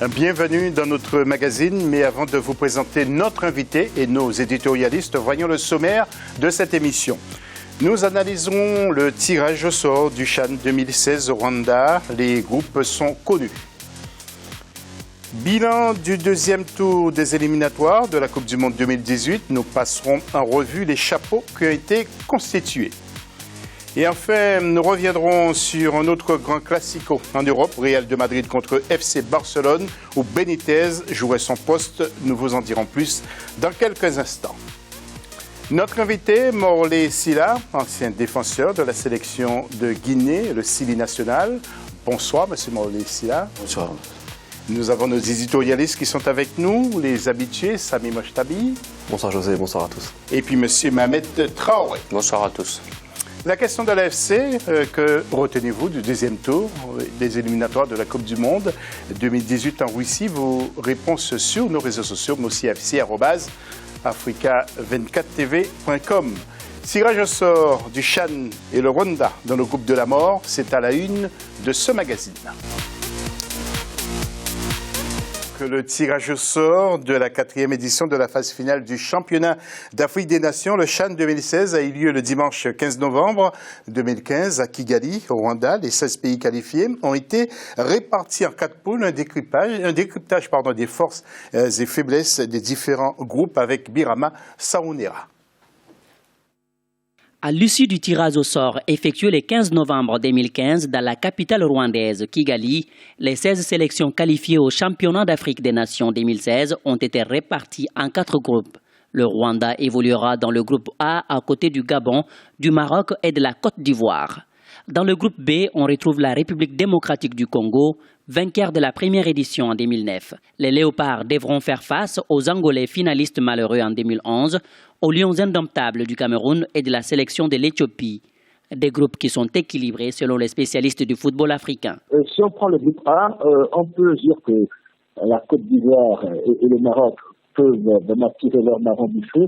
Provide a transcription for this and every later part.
Bienvenue dans notre magazine, mais avant de vous présenter notre invité et nos éditorialistes, voyons le sommaire de cette émission. Nous analyserons le tirage au sort du CHAN 2016 au Rwanda. Les groupes sont connus. Bilan du deuxième tour des éliminatoires de la Coupe du Monde 2018. Nous passerons en revue les chapeaux qui ont été constitués. Et enfin, nous reviendrons sur un autre grand classico en Europe, Real de Madrid contre FC Barcelone, où Benitez jouait son poste. Nous vous en dirons plus dans quelques instants. Notre invité, Morley Sylla, ancien défenseur de la sélection de Guinée, le Syli national. Bonsoir, monsieur Morley Sylla. Bonsoir. Nous avons nos éditorialistes qui sont avec nous, les habitués, Sami Mochtabi. Bonsoir José, bonsoir à tous. Et puis monsieur Mohamed Traoré. Bonsoir à tous. La question de l'AFC, que retenez-vous du deuxième tour des éliminatoires de la Coupe du Monde 2018 en Russie? Vos réponses sur nos réseaux sociaux, mossi@africa24tv.com. Tirage au sort du CHAN et le Rwanda dans le groupe de la mort, c'est à la une de ce magazine. Le tirage au sort de la 4e édition de la phase finale du championnat d'Afrique des Nations, le CHAN 2016, a eu lieu le dimanche 15 novembre 2015 à Kigali, au Rwanda. Les 16 pays qualifiés ont été répartis en 4 poules, un décryptage des forces et faiblesses des différents groupes avec Birama Saounera. À l'issue du tirage au sort effectué le 15 novembre 2015 dans la capitale rwandaise, Kigali, les 16 sélections qualifiées au championnat d'Afrique des Nations 2016 ont été réparties en 4 groupes. Le Rwanda évoluera dans le groupe A à côté du Gabon, du Maroc et de la Côte d'Ivoire. Dans le groupe B, on retrouve la République démocratique du Congo, vainqueur de la première édition en 2009. Les Léopards devront faire face aux Angolais finalistes malheureux en 2011, aux Lions indomptables du Cameroun et de la sélection de l'Éthiopie. Des groupes qui sont équilibrés selon les spécialistes du football africain. Si on prend le groupe A, on peut dire que la Côte d'Ivoire et le Maroc peuvent vraiment tirer leur marron du feu.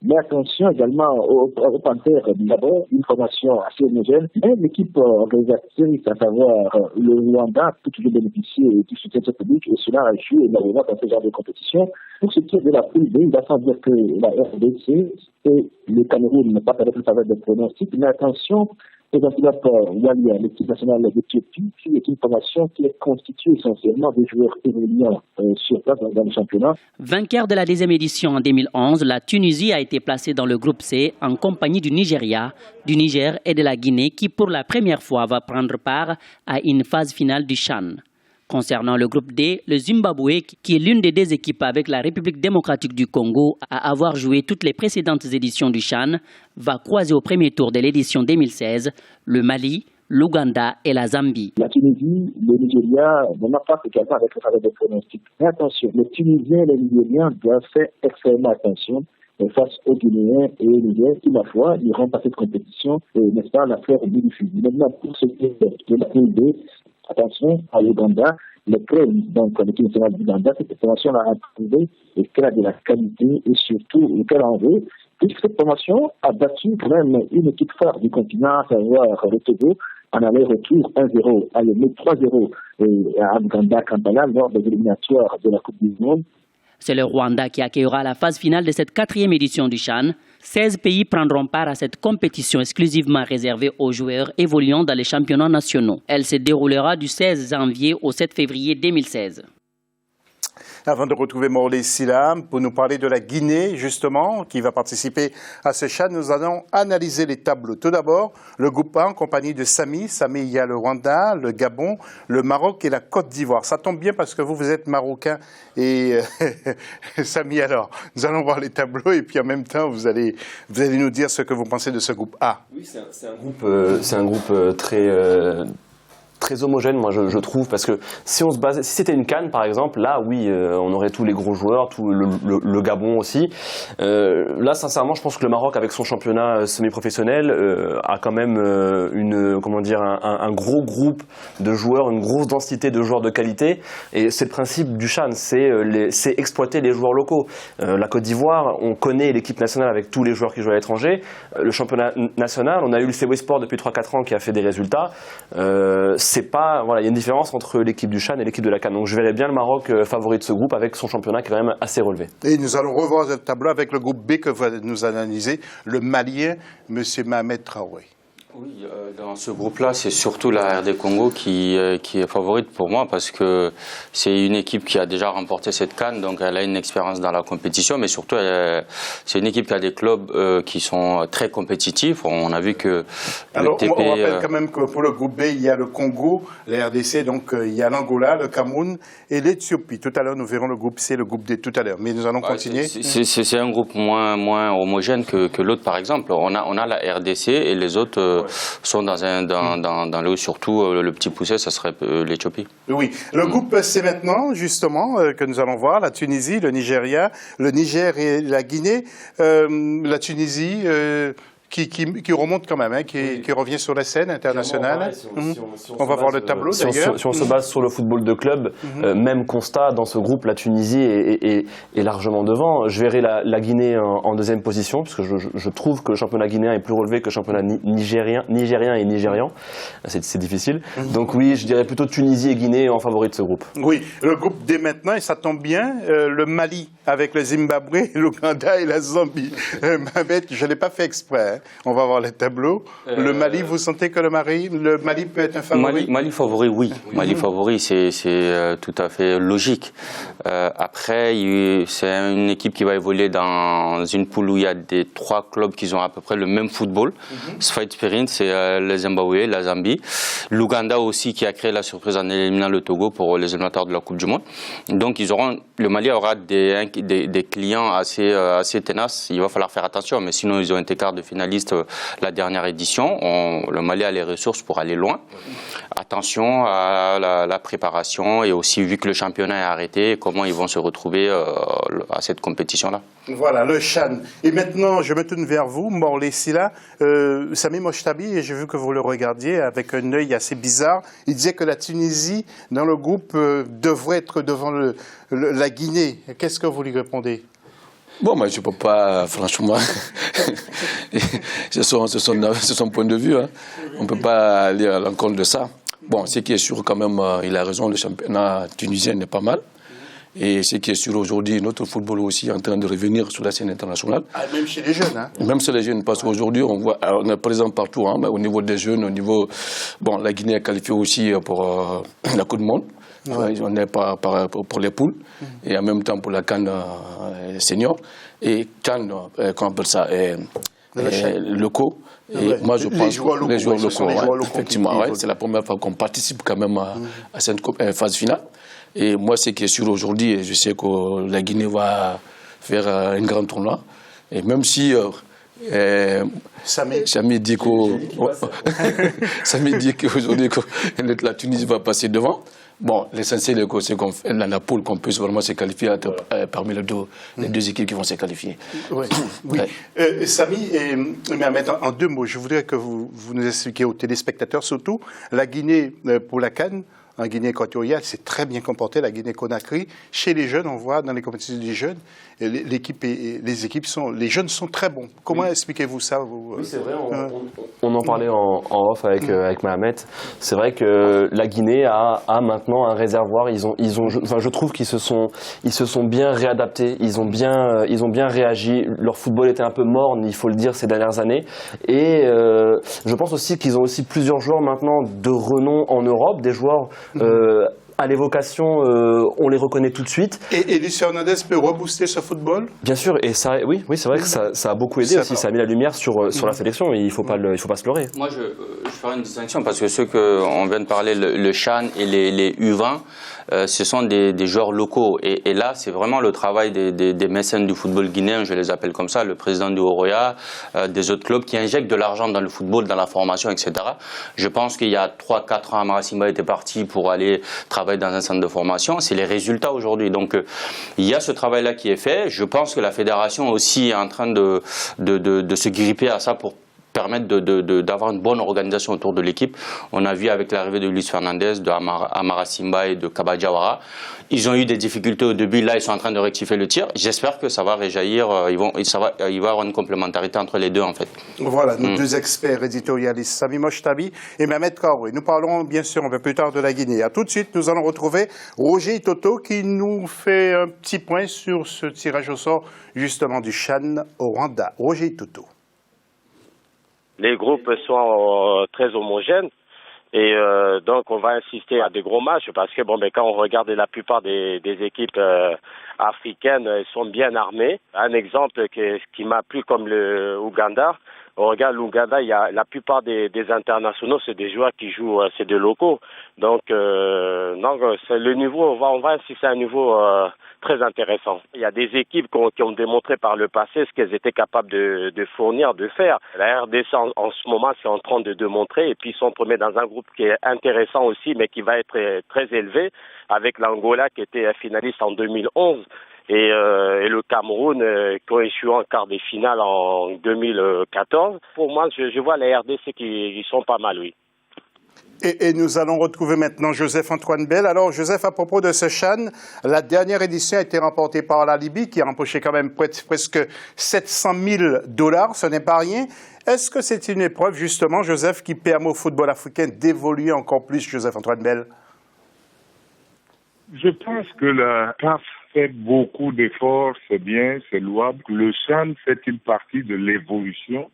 Mais attention également aux Panthères, d'abord, une formation assez homogène. Mais l'équipe organisatrice, à savoir le Rwanda, peut toujours bénéficier du soutien de ce public et cela joue énormément dans ce genre de compétition. Pour ce qui est de la poule B, il va sans dire que la RDC et le Cameroun ne pas permettre de faveur de pronostic. Mais attention, les antilopes Walia, l'équipe nationale d'Éthiopie, qui est une formation qui est constituée essentiellement des joueurs évoluant sur place dans le championnat. Vainqueur de la deuxième édition en 2011, la Tunisie a été placée dans le groupe C en compagnie du Nigeria, du Niger et de la Guinée qui pour la première fois va prendre part à une phase finale du CHAN. Concernant le groupe D, le Zimbabwe, qui est l'une des 2 équipes avec la République démocratique du Congo à avoir joué toutes les précédentes éditions du CHAN, va croiser au premier tour de l'édition 2016 le Mali, l'Ouganda et la Zambie. La Tunisie, le Nigeria, on n'a pas également avec le travail de pronostic. Mais attention, les Tunisiens et les Nigériens doivent faire extrêmement attention face aux Guinéens et aux Nigériens qui, ma foi, iront passer cette compétition, n'est-ce pas, la faire au bout du fusil. Maintenant, pour ce qui est de la poule B, attention à l'Ouganda, le crème, donc l'équipe nationale d'Ouganda, cette formation a trouvé et qu'elle a de la qualité et surtout qu'elle en veut. Puisque cette formation a battu quand même une équipe phare du continent, à savoir le Togo, en aller-retour 1-0, allez, 3-0 à Ouganda, Kampala, lors des éliminatoires de la Coupe du Monde. C'est le Rwanda qui accueillera la phase finale de cette 4e édition du CHAN. 16 pays prendront part à cette compétition exclusivement réservée aux joueurs évoluant dans les championnats nationaux. Elle se déroulera du 16 janvier au 7 février 2016. Avant de retrouver Morley Sylla pour nous parler de la Guinée, justement, qui va participer à ce CHAN, nous allons analyser les tableaux. Tout d'abord, le groupe A en compagnie de Sami. Sami, il y a le Rwanda, le Gabon, le Maroc et la Côte d'Ivoire. Ça tombe bien parce que vous êtes marocain et Sami, alors, nous allons voir les tableaux et puis en même temps, vous allez nous dire ce que vous pensez de ce groupe A. Oui, c'est un groupe très homogène, moi je trouve, parce que si c'était une CAN par exemple, là oui, on aurait tous les gros joueurs, tout le Gabon aussi. Là sincèrement, je pense que le Maroc avec son championnat semi-professionnel a quand même un gros groupe de joueurs, une grosse densité de joueurs de qualité, et c'est le principe du CHAN, c'est exploiter les joueurs locaux. La Côte d'Ivoire, on connaît l'équipe nationale avec tous les joueurs qui jouent à l'étranger. Le championnat national, on a eu le CW Sport depuis 3-4 ans qui a fait des résultats. pas, voilà, il y a une différence entre l'équipe du CHAN et l'équipe de la CAN. Donc je verrais bien le Maroc favori de ce groupe avec son championnat qui est quand même assez relevé. Et nous allons revoir le tableau avec le groupe B que va nous analyser le Malien, M. Mohamed Traoré. Oui, dans ce groupe-là, c'est surtout la RD Congo qui est favorite pour moi parce que c'est une équipe qui a déjà remporté cette CAN, donc elle a une expérience dans la compétition, mais surtout c'est une équipe qui a des clubs qui sont très compétitifs. On a vu que alors, le TP... on rappelle quand même que pour le groupe B, il y a le Congo, la RDC, donc il y a l'Angola, le Cameroun et l'Éthiopie. Tout à l'heure, nous verrons le groupe C, le groupe D tout à l'heure, mais nous allons continuer. C'est un groupe moins homogène que l'autre, par exemple. On a la RDC et les autres sont dans le surtout le petit poussé, ça serait l'Éthiopie. Oui, le groupe C maintenant, justement, que nous allons voir, la Tunisie, le Nigeria, le Niger et la Guinée. La Tunisie qui remonte quand même, qui revient sur la scène internationale. On va voir le tableau d'ailleurs. Si on se base sur le football de club, même constat, dans ce groupe, la Tunisie est largement devant. Je verrai la Guinée en deuxième position, parce que je trouve que le championnat guinéen est plus relevé que le championnat nigérien et nigérian. C'est difficile. Donc oui, je dirais plutôt Tunisie et Guinée en favori de ce groupe. Oui, le groupe D maintenant, et ça tombe bien, le Mali avec le Zimbabwe, l'Ouganda et la Zambie. Mohamed, je ne l'ai pas fait exprès. On va voir les tableaux. Le Mali, vous sentez que le Mali peut être un favori? Mali favori, oui. Mali favori, c'est tout à fait logique. Après, c'est une équipe qui va évoluer dans une poule où il y a des 3 clubs qui ont à peu près le même football. Fight Spirit, c'est le Zimbabwe, la Zambie. L'Ouganda aussi qui a créé la surprise en éliminant le Togo pour les éliminatoires de la Coupe du Monde. Donc le Mali aura des clients assez tenaces. Il va falloir faire attention, mais sinon ils ont été quart de finaliste la dernière édition. Le Mali a les ressources pour aller loin. Attention à la préparation et aussi vu que le championnat est arrêté, comment ils vont se retrouver à cette compétition-là. Voilà, le CHAN. Et maintenant, je me tourne vers vous, Morley Silla. Sami Mochtabi, et j'ai vu que vous le regardiez avec un œil assez bizarre. Il disait que la Tunisie, dans le groupe, devrait être devant la Guinée. Qu'est-ce que vous lui répondez? Bon, moi, je ne peux pas, franchement, c'est son point de vue. Hein. On ne peut pas aller à l'encontre de ça. Bon, ce qui est sûr quand même, il a raison, le championnat tunisien n'est pas mal. Et ce qui est sûr aujourd'hui, notre football aussi est en train de revenir sur la scène internationale. Ah, même chez les jeunes, hein? Même chez les jeunes, parce qu'aujourd'hui, on est présent partout, hein, au niveau des jeunes, au niveau... Bon, la Guinée est qualifiée aussi pour la Coupe du Monde. Ouais. On est pour les poules, et en même temps pour la CAN senior. Et CAN, comment on appelle ça, locaux. Et ouais. Moi, je pense les joueurs locaux, effectivement, ouais, c'est la première fois qu'on participe quand même à cette phase finale. Et moi, ce qui est sûr aujourd'hui, je sais que la Guinée va faire un grand tournoi. Et même si Sami dit qu'aujourd'hui la Tunisie va passer devant. Bon, l'essentiel, c'est qu'on fait dans la poule qu'on puisse vraiment se qualifier parmi les deux équipes qui vont se qualifier. Oui. Ouais. Sami et Mohamed, en 2 mots, je voudrais que vous nous expliquiez aux téléspectateurs surtout la Guinée pour la CAN. En Guinée équatoriale, c'est très bien comporté, la Guinée-Conakry. Chez les jeunes, on voit dans les compétitions des jeunes, les jeunes sont très bons. Comment expliquez-vous ça vous? Oui, c'est vrai, on en parlait en off avec Mohamed. C'est vrai que la Guinée a maintenant un réservoir. Je trouve qu'ils se sont bien réadaptés. Ils ont bien réagi. Leur football était un peu morne, il faut le dire, ces dernières années. Et je pense aussi qu'ils ont aussi plusieurs joueurs maintenant de renom en Europe, des joueurs à l'évocation, on les reconnaît tout de suite. Et Luis Hernandez peut rebooster ce football? Bien sûr, et ça, oui, c'est vrai que ça a beaucoup aidé aussi. Ça a mis la lumière sur la sélection, et il faut pas se leurrer. Moi, je ferai une distinction parce que ceux qu'on vient de parler, le CHAN et les U20, ce sont des joueurs locaux. Et là, c'est vraiment le travail des mécènes du football guinéen, je les appelle comme ça, le président du Oroya, des autres clubs qui injectent de l'argent dans le football, dans la formation, etc. Je pense qu'il y a 3-4 ans, Amara Simba était parti pour aller travailler dans un centre de formation. C'est les résultats aujourd'hui. Donc, il y a ce travail-là qui est fait. Je pense que la fédération aussi est en train de se gripper à ça pour permettre d'avoir une bonne organisation autour de l'équipe. On a vu avec l'arrivée de Luis Fernandez, de Amara Simba et de Kaba Diawara, ils ont eu des difficultés au début. Là, ils sont en train de rectifier le tir. J'espère que ça va réjaillir. Il va y avoir une complémentarité entre les deux, en fait. Voilà, nos deux experts éditorialistes, Sami Mochtabi et Mehmet Karoui. Nous parlerons bien sûr un peu plus tard de la Guinée. À tout de suite, nous allons retrouver Roger Itoto qui nous fait un petit point sur ce tirage au sort justement du CHAN au Rwanda. Roger Itoto. Les groupes sont très homogènes. Et donc on va insister à des gros matchs parce que quand on regarde la plupart des équipes africaines, elles sont bien armées. Un exemple qui m'a plu comme le Ouganda. On regarde l'Ouganda, il y a la plupart des internationaux, c'est des joueurs qui jouent, c'est des locaux. Donc c'est le niveau, on va insister à un niveau très intéressant. Il y a des équipes qui ont démontré par le passé ce qu'elles étaient capables de fournir, de faire. La RDC en ce moment, c'est en train de démontrer et puis ils sont premiers dans un groupe qui est intéressant aussi, mais qui va être très élevé avec l'Angola qui était finaliste en 2011. Et le Cameroun qui ont échoué en quart de finale en 2014. Pour moi, je vois les RDC qui sont pas mal, oui. Et nous allons retrouver maintenant Joseph-Antoine Bell. Alors Joseph, à propos de ce CHAN, la dernière édition a été remportée par la Libye qui a empoché quand même presque 700 000 $. Ce n'est pas rien. Est-ce que c'est une épreuve justement, Joseph, qui permet au football africain d'évoluer encore plus, Joseph-Antoine Bell? Je pense que la CAF fait beaucoup d'efforts, c'est bien, c'est louable. Le CHAN fait-il partie de l'évolution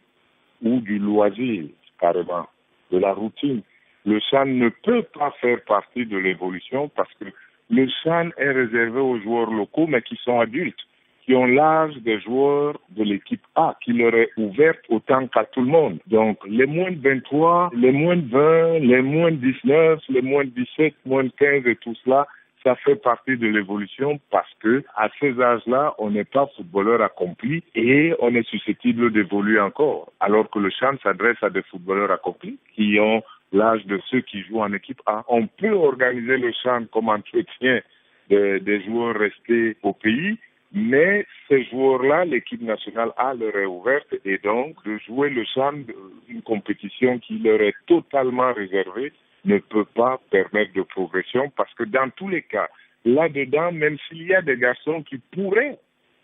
ou du loisir, carrément, de la routine? Le CHAN ne peut pas faire partie de l'évolution parce que le CHAN est réservé aux joueurs locaux, mais qui sont adultes, qui ont l'âge des joueurs de l'équipe A, qui leur est ouverte autant qu'à tout le monde. Donc, les moins de 23, les moins de 20, les moins de 19, les moins de 17, moins de 15 et tout cela, ça fait partie de l'évolution parce que à ces âges-là, on n'est pas footballeur accompli et on est susceptible d'évoluer encore. Alors que le CHAN s'adresse à des footballeurs accomplis qui ont l'âge de ceux qui jouent en équipe A. On peut organiser le CHAN comme entretien des joueurs restés au pays, mais ces joueurs-là, l'équipe nationale A leur est ouverte et donc de jouer le CHAN, une compétition qui leur est totalement réservée, ne peut pas permettre de progression parce que dans tous les cas, là-dedans, même s'il y a des garçons qui pourraient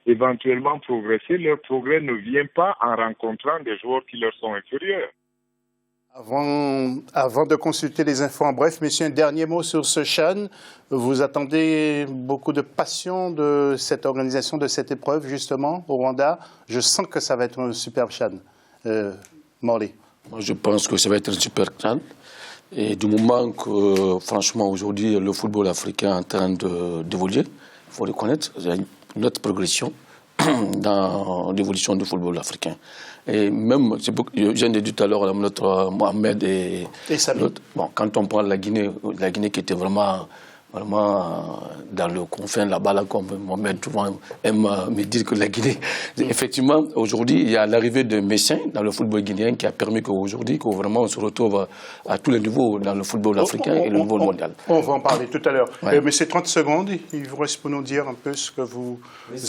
éventuellement progresser, leur progrès ne vient pas en rencontrant des joueurs qui leur sont inférieurs. Avant de consulter les infos en bref, messieurs, un dernier mot sur ce CHAN. Vous attendez beaucoup de passion de cette organisation, de cette épreuve, justement, au Rwanda. Je sens que ça va être un superbe CHAN. Morley. Moi, je pense que ça va être un super CHAN. Et du moment que, franchement, aujourd'hui, le football africain est en train d'évoluer, il faut reconnaître, il y a une autre progression dans l'évolution du football africain. Et même, je viens de dire tout à l'heure, notre Mohamed et l'autre, bon, quand on parle de la Guinée qui était vraiment dans le confin là-bas, là, comme Mohamed souvent aime me dire que la Guinée, effectivement, aujourd'hui, il y a l'arrivée de Messin dans le football guinéen qui a permis qu'aujourd'hui, qu'on vraiment on se retrouve à tous les niveaux dans le football africain et le niveau mondial. On va en parler tout à l'heure. Ouais. Mais c'est 30 secondes, il vous reste pour nous dire un peu ce que vous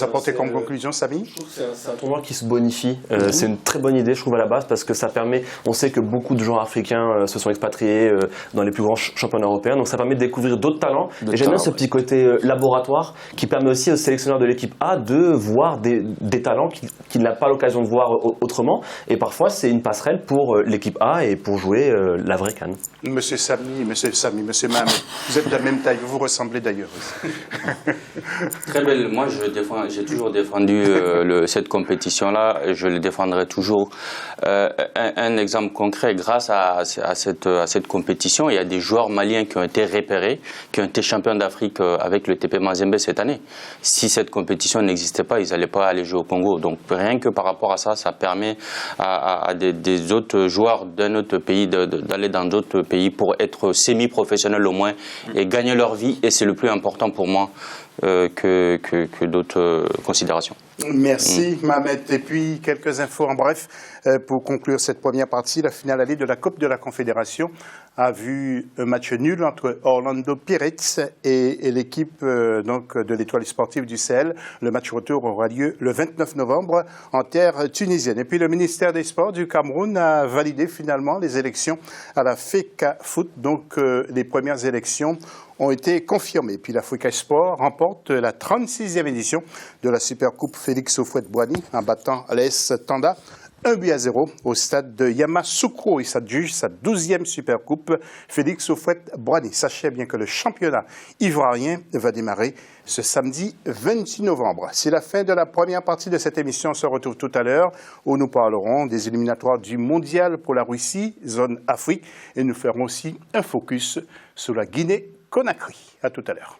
apportez comme conclusion, Samy. Je trouve que c'est un tournoi qui se bonifie. C'est une très bonne idée, je trouve, à la base, parce que ça permet, on sait que beaucoup de joueurs africains se sont expatriés dans les plus grands championnats européens, donc ça permet de découvrir d'autres talents. Et j'aime bien ce petit côté laboratoire qui permet aussi aux sélectionneurs de l'équipe A de voir des talents qu'il n'a pas l'occasion de voir autrement. Et parfois, c'est une passerelle pour l'équipe A et pour jouer la vraie CAN. Monsieur Samy, Monsieur Mam, vous êtes de la même taille, vous vous ressemblez d'ailleurs aussi. Très belle. Moi, j'ai toujours défendu cette compétition-là. Je le défendrai toujours. Un exemple concret, grâce à cette compétition, il y a des joueurs maliens qui ont été repérés, qui ont été champions d'Afrique avec le TP Mazembe cette année. Si cette compétition n'existait pas, ils n'allaient pas aller jouer au Congo. Donc rien que par rapport à ça, ça permet à des autres joueurs d'un autre pays d'aller dans d'autres pays pour être semi-professionnels au moins et gagner leur vie. Et c'est le plus important pour moi. que d'autres considérations. Merci Mohamed. Et puis quelques infos en bref pour conclure cette première partie. La finale allée de la Coupe de la Confédération a vu un match nul entre Orlando Pirates et l'équipe donc de l'Étoile sportive du Sahel. Le match retour aura lieu le 29 novembre en terre tunisienne. Et puis le ministère des Sports du Cameroun a validé finalement les élections à la FECAFOOT. Donc les premières élections ont été confirmées. Puis l'Africa Sport remporte la 36e édition de la Supercoupe Félix Houphouët-Boigny en battant l'AS Tanda 1-0 au stade de Yamoussoukro. Et ça juge sa 12e Supercoupe Félix Houphouët-Boigny. Sachez bien que le championnat ivoirien va démarrer ce samedi 26 novembre. C'est la fin de la première partie de cette émission. On se retrouve tout à l'heure où nous parlerons des éliminatoires du mondial pour la Russie, zone Afrique. Et nous ferons aussi un focus sur la Guinée-Conakry. À tout à l'heure.